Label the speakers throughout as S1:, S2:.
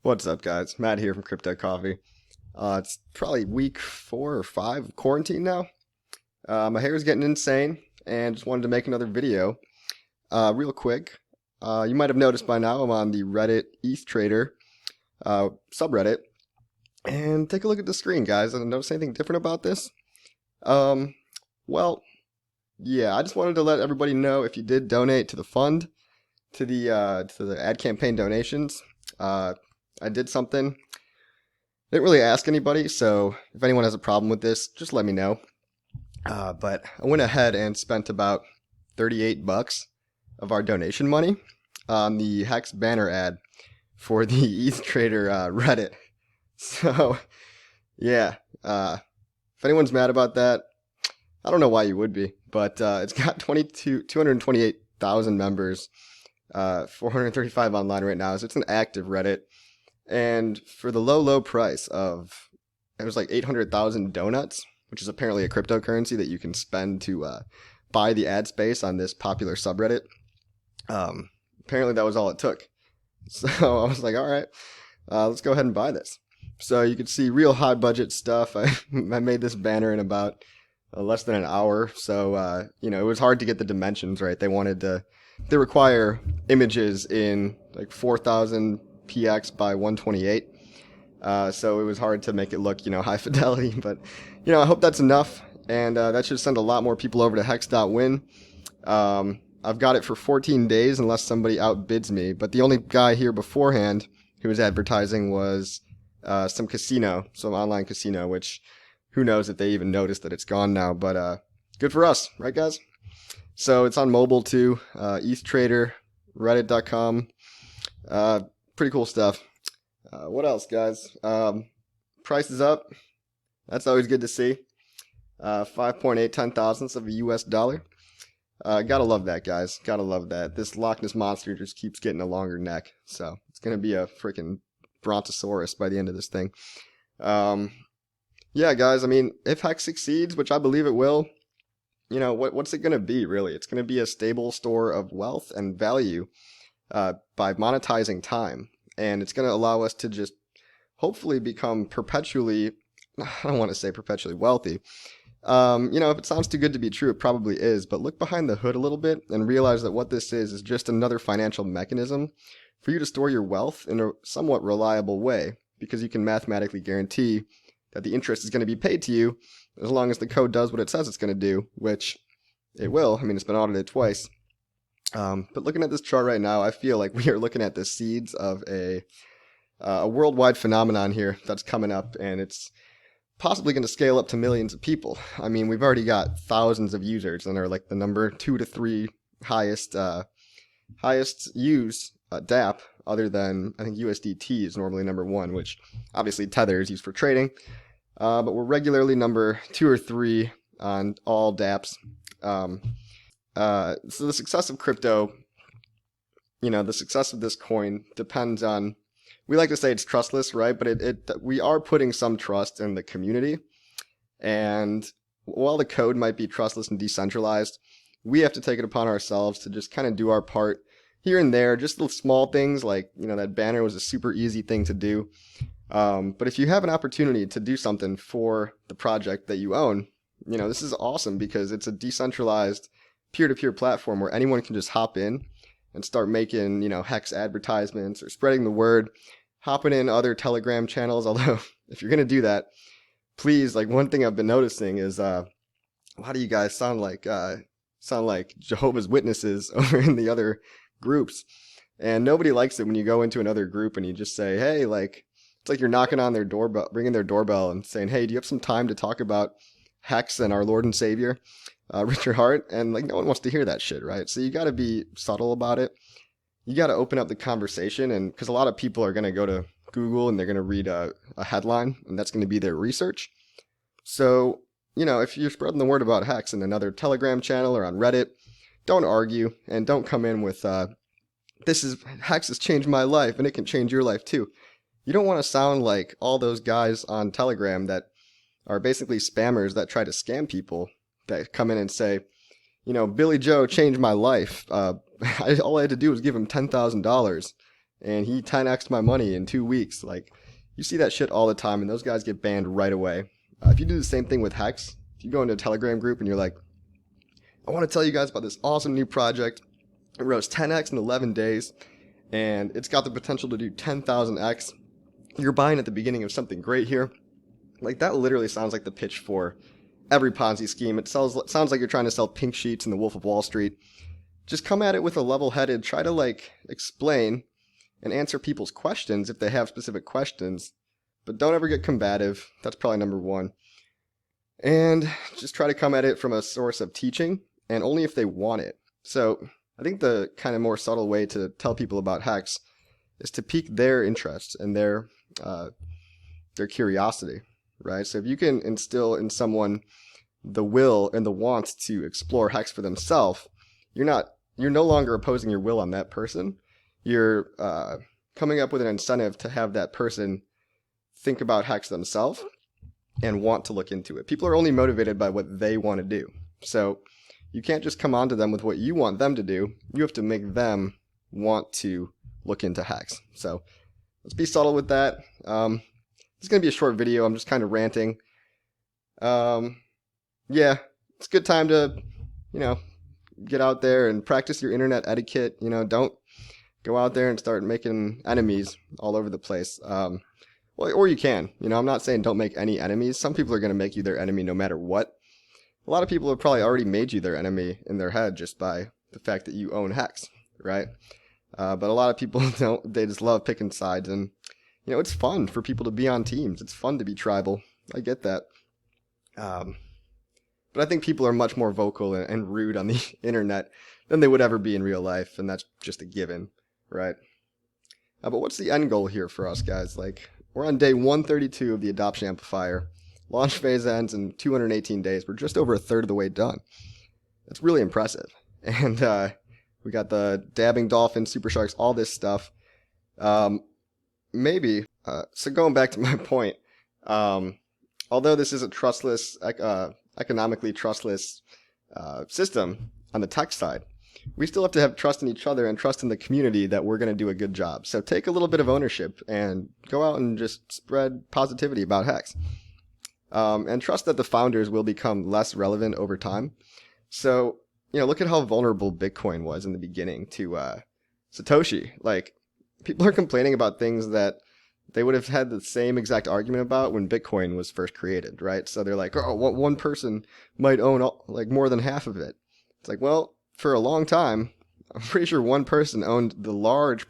S1: What's up, guys? Matt here from Crypto Coffee. It's probably week 4 or 5 of quarantine now. My hair is getting insane, and just wanted to make another video real quick. You might have noticed by now I'm on the Reddit ETH Trader subreddit. And take a look at the screen, guys. I didn't notice anything different about this. Well, yeah, I just wanted to let everybody know if you did donate to the fund, to the ad campaign donations. I did something. Didn't really ask anybody, so if anyone has a problem with this, just let me know. But I went ahead and spent about $38 of our donation money on the HEX banner ad for the ETH Trader Reddit. So, yeah, if anyone's mad about that, I don't know why you would be, but it's got 228,000 members, 435 online right now, so it's an active Reddit. And for the low price of, it was like 800,000 donuts, which is apparently a cryptocurrency that you can spend to buy the ad space on this popular subreddit. Apparently that was all it took. So I was like, all right, let's go ahead and buy this. So you can see real high budget stuff. I made this banner in about less than an hour. So, it was hard to get the dimensions right. They require images in like 4,000 px by 128. So it was hard to make it look, high fidelity. But, I hope that's enough. And that should send a lot more people over to hex.win. I've got it for 14 days unless somebody outbids me. But the only guy here beforehand who was advertising was some online casino, which who knows if they even noticed that it's gone now. But good for us, right, guys? So it's on mobile too. ETH Trader, reddit.com. Pretty cool stuff. What else, guys? Price is up. That's always good to see. 5.8 thousandths of a US dollar. Gotta love that, guys. Gotta love that. This Loch Ness Monster just keeps getting a longer neck. So it's going to be a freaking brontosaurus by the end of this thing. Yeah, guys, I mean, if HEX succeeds, which I believe it will, what's it going to be, really? It's going to be a stable store of wealth and value by monetizing time. And it's going to allow us to just hopefully become perpetually, I don't want to say perpetually wealthy. If it sounds too good to be true, it probably is. But look behind the hood a little bit and realize that what this is just another financial mechanism for you to store your wealth in a somewhat reliable way, because you can mathematically guarantee that the interest is going to be paid to you as long as the code does what it says it's going to do, which it will. I mean, it's been audited twice. But looking at this chart right now, I feel like we are looking at the seeds of a worldwide phenomenon here that's coming up, and it's possibly going to scale up to millions of people. I mean, we've already got thousands of users, and are like the number 2 to 3 highest used DApp, other than, I think USDT is normally number 1, which obviously Tether is used for trading. But we're regularly number 2 or 3 on all dApps. So the success of crypto, the success of this coin depends on, we like to say it's trustless, right? But we are putting some trust in the community. And while the code might be trustless and decentralized, we have to take it upon ourselves to just kind of do our part here and there, just the small things like, that banner was a super easy thing to do. But if you have an opportunity to do something for the project that you own, this is awesome because it's a decentralized peer-to-peer platform where anyone can just hop in and start making, HEX advertisements or spreading the word, hopping in other Telegram channels. Although if you're going to do that, please, one thing I've been noticing is, a lot of you guys sound like Jehovah's Witnesses over in the other groups, and nobody likes it when you go into another group and you just say, hey, it's like you're knocking on their doorbell, ringing their doorbell and saying, hey, do you have some time to talk about HEX and our Lord and Savior, Richard Hart? And no one wants to hear that shit, right? So you got to be subtle about it. You got to open up the conversation, and because a lot of people are going to go to Google and they're going to read a headline, and that's going to be their research. So, if you're spreading the word about HEX in another Telegram channel or on Reddit, don't argue and don't come in with, HEX has changed my life and it can change your life too. You don't want to sound like all those guys on Telegram that are basically spammers that try to scam people, that come in and say, Billy Joe changed my life. All I had to do was give him $10,000 and he 10x'd my money in 2 weeks. Like, you see that shit all the time, and those guys get banned right away. If you do the same thing with Hex, if you go into a Telegram group and you're like, I want to tell you guys about this awesome new project. It rose 10x in 11 days, and it's got the potential to do 10,000x. You're buying at the beginning of something great here. Like, that literally sounds like the pitch for every Ponzi scheme. It sounds like you're trying to sell pink sheets in The Wolf of Wall Street. Just come at it with a level-headed, try to, like, explain and answer people's questions if they have specific questions. But don't ever get combative. That's probably number one. And just try to come at it from a source of teaching, and only if they want it. So I think the kind of more subtle way to tell people about Hex is to pique their interest and their curiosity, right? So if you can instill in someone the will and the want to explore Hex for themselves, you're no longer opposing your will on that person. You're coming up with an incentive to have that person think about Hex themselves and want to look into it. People are only motivated by what they want to do. So you can't just come on to them with what you want them to do. You have to make them want to look into Hex. So let's be subtle with that. It's going to be a short video. I'm just kind of ranting. Yeah, it's a good time to, get out there and practice your internet etiquette. Don't go out there and start making enemies all over the place. Well, or you can. I'm not saying don't make any enemies. Some people are going to make you their enemy no matter what. A lot of people have probably already made you their enemy in their head just by the fact that you own Hex, right? But a lot of people don't. They just love picking sides, and it's fun for people to be on teams. It's fun to be tribal. I get that. But I think people are much more vocal and rude on the internet than they would ever be in real life, and that's just a given, right? But what's the end goal here for us, guys? Like, we're on day 132 of the adoption amplifier. Launch phase ends in 218 days. We're just over a third of the way done. That's really impressive. And we got the dabbing dolphins, super sharks, all this stuff. Maybe. So going back to my point, although this is a trustless, economically trustless system on the tech side, we still have to have trust in each other and trust in the community that we're going to do a good job. So take a little bit of ownership and go out and just spread positivity about Hex. And trust that the founders will become less relevant over time. So, look at how vulnerable Bitcoin was in the beginning to Satoshi. Like, people are complaining about things that they would have had the same exact argument about when Bitcoin was first created, right? So they're like, oh, one person might own more than half of it. It's like, well, for a long time, I'm pretty sure one person owned the large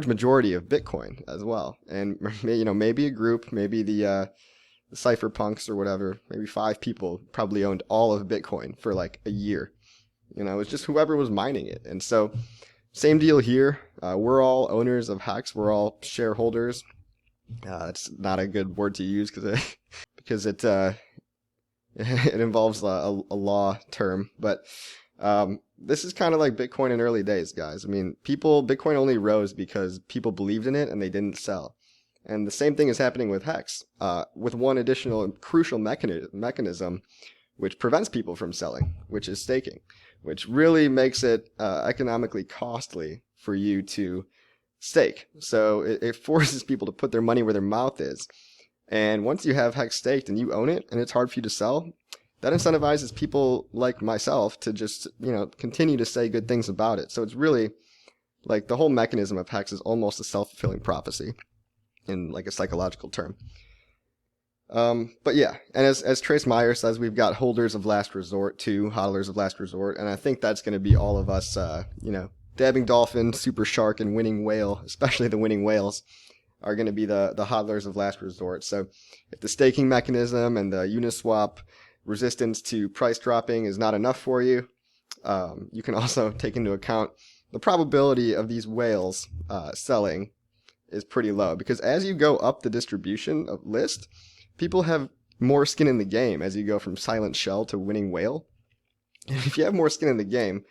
S1: majority of Bitcoin as well. And, maybe a group, maybe the cypherpunks or whatever, maybe 5 people probably owned all of Bitcoin for like a year. It was just whoever was mining it. And so same deal here. We're all owners of Hex. We're all shareholders. That's not a good word to use because it involves a law term. But this is kind of like Bitcoin in early days, guys. I mean, Bitcoin only rose because people believed in it and they didn't sell. And the same thing is happening with Hex, with one additional crucial mechanism which prevents people from selling, which is staking, which really makes it economically costly for you to stake. So it forces people to put their money where their mouth is. And once you have Hex staked and you own it and it's hard for you to sell, that incentivizes people like myself to just, continue to say good things about it. So it's really like the whole mechanism of Hex is almost a self-fulfilling prophecy in like a psychological term. But yeah, and as Trace Meyer says, we've got holders of last resort too, hodlers of last resort, and I think that's going to be all of us, dabbing dolphin, super shark, and winning whale, especially the winning whales, are going to be the hodlers of last resort. So if the staking mechanism and the Uniswap resistance to price dropping is not enough for you, you can also take into account the probability of these whales selling is pretty low, because as you go up the distribution of list, people have more skin in the game as you go from silent shell to winning whale. And if you have more skin in the game,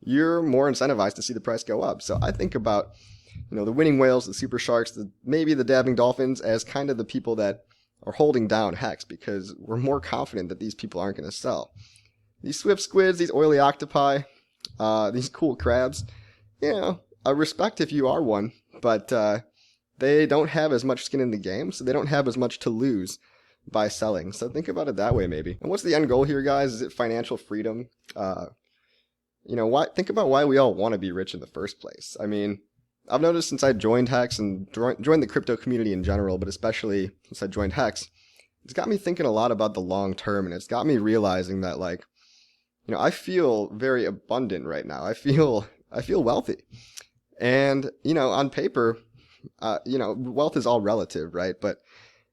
S1: you're more incentivized to see the price go up. So I think about, the winning whales, the super sharks, maybe the dabbing dolphins as kind of the people that are holding down Hex, because we're more confident that these people aren't going to sell. These swift squids, these oily octopi, these cool crabs, I respect if you are one, but they don't have as much skin in the game, so they don't have as much to lose by selling. So think about it that way, maybe. And what's the end goal here, guys? Is it financial freedom? Think about why we all want to be rich in the first place. I mean, I've noticed since I joined HEX and joined the crypto community in general, but especially since I joined HEX, it's got me thinking a lot about the long term, and it's got me realizing that, like, I feel very abundant right now. I feel wealthy. And, on paper, wealth is all relative, right?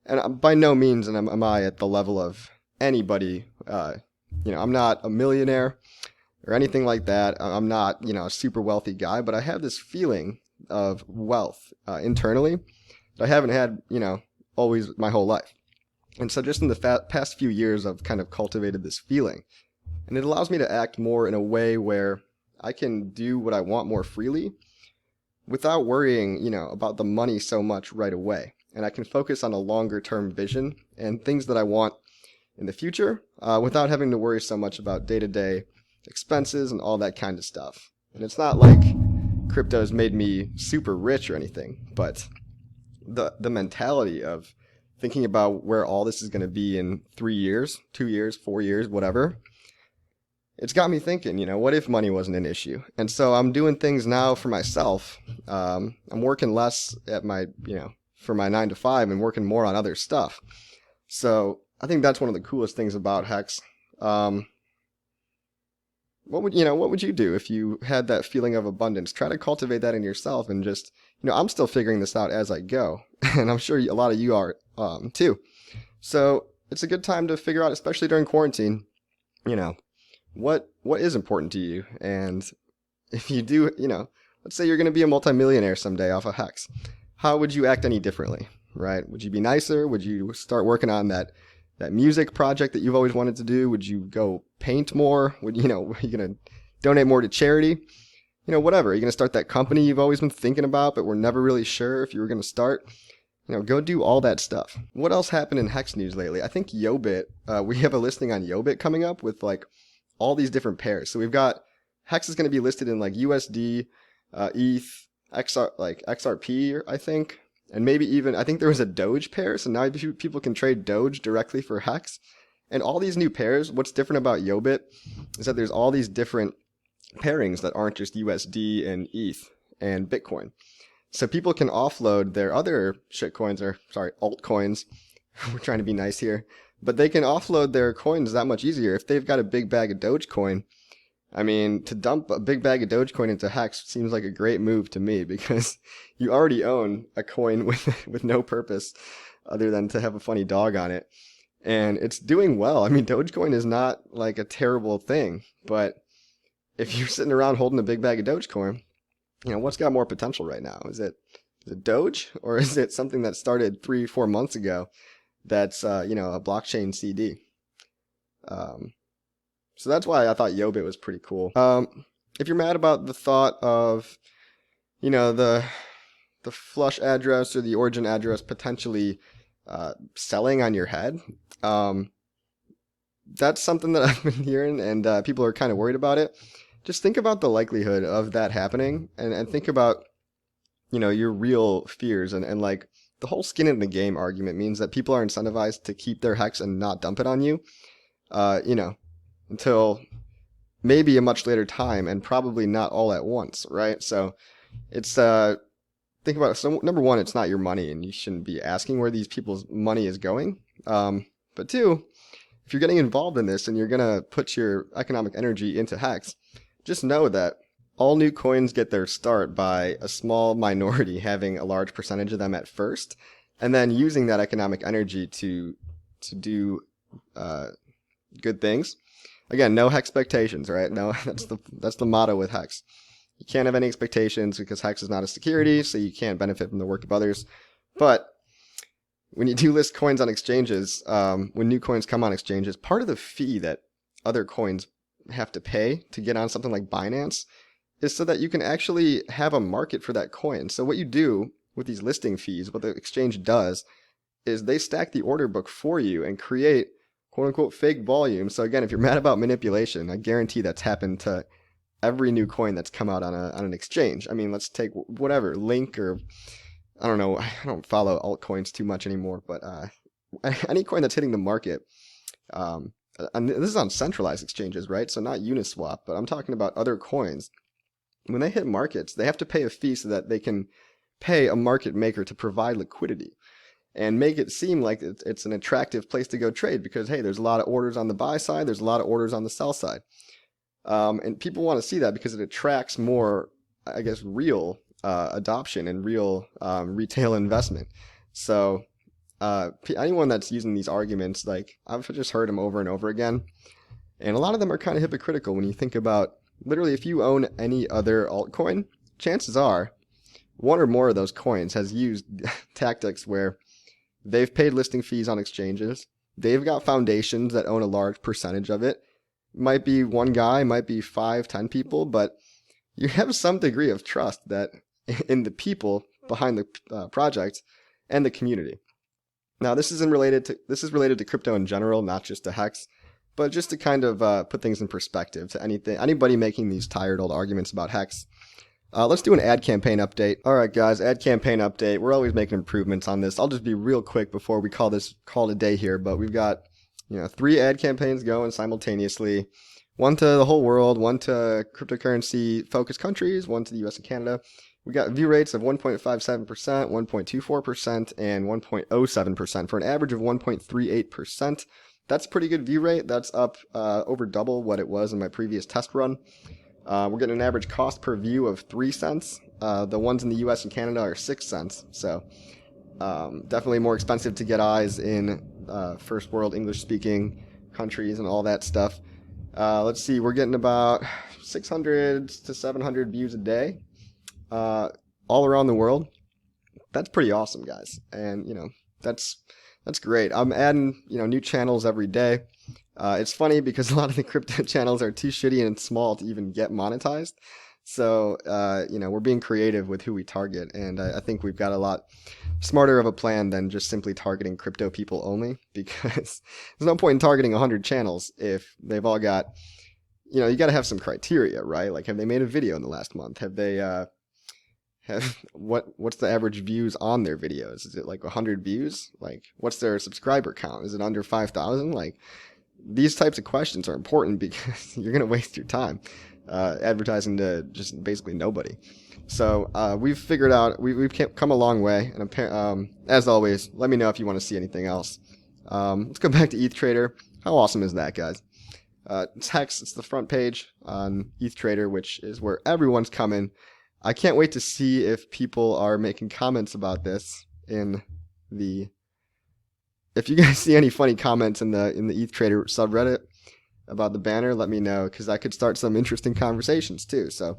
S1: And by no means am I at the level of anybody. I'm not a millionaire or anything like that. I'm not, a super wealthy guy, but I have this feeling of wealth internally that I haven't had, always my whole life. And so just in the past few years, I've kind of cultivated this feeling. And it allows me to act more in a way where I can do what I want more freely without worrying, about the money so much right away. And I can focus on a longer term vision and things that I want in the future without having to worry so much about day-to-day expenses and all that kind of stuff. And it's not like crypto has made me super rich or anything, but the mentality of thinking about where all this is going to be in 3 years, 2 years, 4 years, whatever, it's got me thinking, what if money wasn't an issue? And so I'm doing things now for myself. I'm working less at my, for my 9 to 5 and working more on other stuff. So I think that's one of the coolest things about HEX. What would you do if you had that feeling of abundance? Try to cultivate that in yourself and just, I'm still figuring this out as I go. And I'm sure a lot of you are too. So it's a good time to figure out, especially during quarantine, what is important to you. And if you do, let's say you're going to be a multimillionaire someday off of HEX. How would you act any differently, right? Would you be nicer? Would you start working on that music project that you've always wanted to do? Would you go paint more? Are you going to donate more to charity? Whatever. Are you going to start that company you've always been thinking about, but we're never really sure if you were going to start? Go do all that stuff. What else happened in HEX news lately? I think YoBit, we have a listing on YoBit coming up with like all these different pairs. So we've got HEX is going to be listed in like USD, ETH, XRP, I think. And maybe even, I think there was a Doge pair, so now people can trade Doge directly for HEX. And all these new pairs, what's different about YoBit is that there's all these different pairings that aren't just USD and ETH and Bitcoin. So people can offload their other altcoins. We're trying to be nice here. But they can offload their coins that much easier. If they've got a big bag of Dogecoin, I mean, to dump a big bag of Dogecoin into HEX seems like a great move to me because you already own a coin with no purpose other than to have a funny dog on it. And it's doing well. I mean, Dogecoin is not like a terrible thing, but if you're sitting around holding a big bag of Dogecoin, what's got more potential right now? Is it Doge, or is it something that started 3-4 months ago that's, a blockchain CD? So that's why I thought YoBit was pretty cool. If you're mad about the thought of, the flush address or the origin address potentially selling on your head, that's something that I've been hearing, and people are kind of worried about it. Just think about the likelihood of that happening, and think about, your real fears, and like the whole skin in the game argument means that people are incentivized to keep their HEX and not dump it on you, until maybe a much later time, and probably not all at once, right? So it's, think about it. So number one, it's not your money, and you shouldn't be asking where these people's money is going. But two, if you're getting involved in this and you're going to put your economic energy into HEX, just know that all new coins get their start by a small minority having a large percentage of them at first, and then using that economic energy to do good things. Again, no expectations, right? No, that's the motto with HEX. You can't have any expectations because HEX is not a security, so you can't benefit from the work of others. But when you do list coins on exchanges, when new coins come on exchanges, part of the fee that other coins have to pay to get on something like Binance is so that you can actually have a market for that coin. So what you do with these listing fees, what the exchange does, is they stack the order book for you and create quote-unquote fake volume. So again, if you're mad about manipulation, I guarantee that's happened to every new coin that's come out on an exchange. I mean, let's take whatever, Link, or I don't know, I don't follow altcoins too much anymore, but any coin that's hitting the market, and this is on centralized exchanges, right? So not Uniswap, but I'm talking about other coins. When they hit markets, they have to pay a fee so that they can pay a market maker to provide liquidity and make it seem like it's an attractive place to go trade because, hey, there's a lot of orders on the buy side, there's a lot of orders on the sell side. And people want to see that because it attracts more, I guess, real adoption and real retail investment. So anyone that's using these arguments, like, I've just heard them over and over again, and a lot of them are kind of hypocritical when you think about, literally, if you own any other altcoin, chances are one or more of those coins has used tactics where they've paid listing fees on exchanges, they've got foundations that own a large percentage of it. Might be one guy, might be 5, 10 people, but you have some degree of trust that in the people behind the project and the community. Now, this is related to crypto in general, not just to HEX, but just to kind of put things in perspective to anybody making these tired old arguments about HEX. Let's do an ad campaign update. All right, guys, ad campaign update. We're always making improvements on this. I'll just be real quick before we call it a day here, but we've got 3 ad campaigns going simultaneously. One to the whole world, one to cryptocurrency focused countries, one to the US and Canada. We got view rates of 1.57%, 1.24%, and 1.07% for an average of 1.38%. That's a pretty good view rate. That's up over double what it was in my previous test run. We're getting an average cost per view of 3 cents. The ones in the US and Canada are 6 cents. So definitely more expensive to get eyes in first world English speaking countries and all that stuff. Let's see, we're getting about 600 to 700 views a day all around the world. That's pretty awesome, guys. And that's great. I'm adding new channels every day. It's funny because a lot of the crypto channels are too shitty and small to even get monetized. So we're being creative with who we target, and I think we've got a lot smarter of a plan than just simply targeting crypto people only, because there's no point in targeting 100 channels if they've all got, you got to have some criteria, right? Like, have they made a video in the last month? Have they what's the average views on their videos? Is it like 100 views? Like, what's their subscriber count? Is it under 5,000? Like, these types of questions are important because you're going to waste your time advertising to just basically nobody. So we've figured out, we've come a long way, and as always, let me know if you want to see anything else. Let's go back to ETH Trader. How awesome is that, guys? It's HEX. It's the front page on ETH Trader, which is where everyone's coming. I can't wait to see if people are making comments about this in the... If you guys see any funny comments in the ETH Trader subreddit about the banner, let me know, because I could start some interesting conversations too. So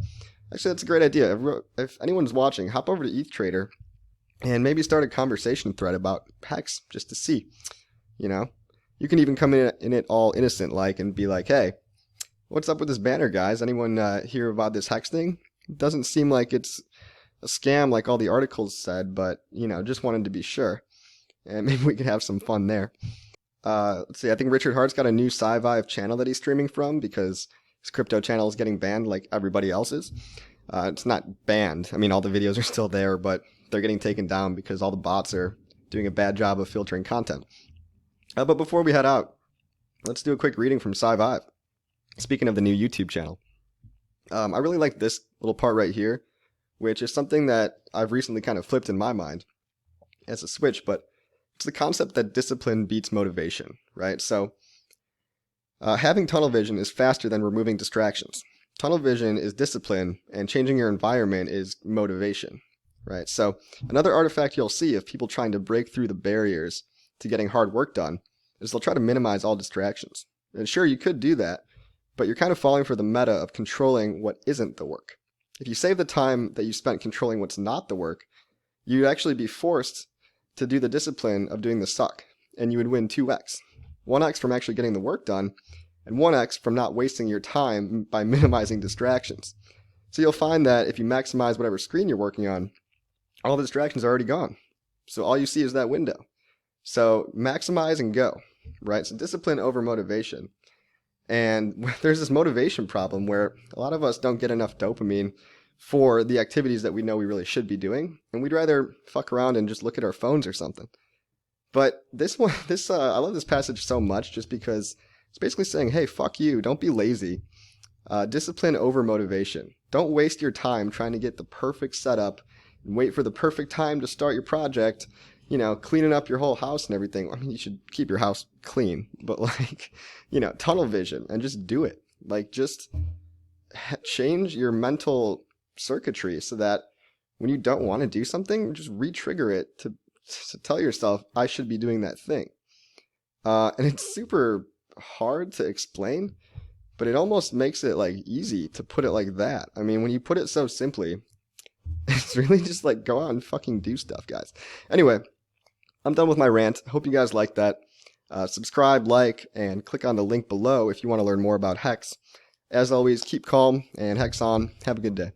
S1: actually, that's a great idea. If anyone's watching, hop over to ETH Trader and maybe start a conversation thread about HEX just to see. You can even come in it all innocent like and be like, hey, what's up with this banner, guys? Anyone hear about this HEX thing? It doesn't seem like it's a scam like all the articles said, but just wanted to be sure. And maybe we could have some fun there. Let's see, I think Richard Hart's got a new Sci-Vive channel that he's streaming from because his crypto channel is getting banned like everybody else's. It's not banned. I mean, all the videos are still there, but they're getting taken down because all the bots are doing a bad job of filtering content. But before we head out, let's do a quick reading from Sci-Vive. Speaking of the new YouTube channel. I really like this little part right here, which is something that I've recently kind of flipped in my mind as a switch, but it's the concept that discipline beats motivation, right? So having tunnel vision is faster than removing distractions. Tunnel vision is discipline, and changing your environment is motivation, right? So another artifact you'll see of people trying to break through the barriers to getting hard work done is they'll try to minimize all distractions. And sure, you could do that, but you're kind of falling for the meta of controlling what isn't the work. If you save the time that you spent controlling what's not the work, you'd actually be forced to do the discipline of doing the suck, and you would win 2x. 1x from actually getting the work done, and 1x from not wasting your time by minimizing distractions. So you'll find that if you maximize whatever screen you're working on, all the distractions are already gone. So all you see is that window. So maximize and go, right? So discipline over motivation. And there's this motivation problem where a lot of us don't get enough dopamine for the activities that we know we really should be doing, and we'd rather fuck around and just look at our phones or something. But I love this passage so much just because it's basically saying, hey, fuck you, don't be lazy. Discipline over motivation. Don't waste your time trying to get the perfect setup and wait for the perfect time to start your project, cleaning up your whole house and everything. I mean, you should keep your house clean, but tunnel vision and just do it. Just change your mental circuitry so that when you don't want to do something, just re-trigger it to tell yourself, I should be doing that thing. And it's super hard to explain, but it almost makes it easy to put it like that. I mean, when you put it so simply, it's really just go out and fucking do stuff, guys. Anyway, I'm done with my rant. Hope you guys like that. Subscribe, like, and click on the link below if you want to learn more about HEX. As always, keep calm and HEX on. Have a good day.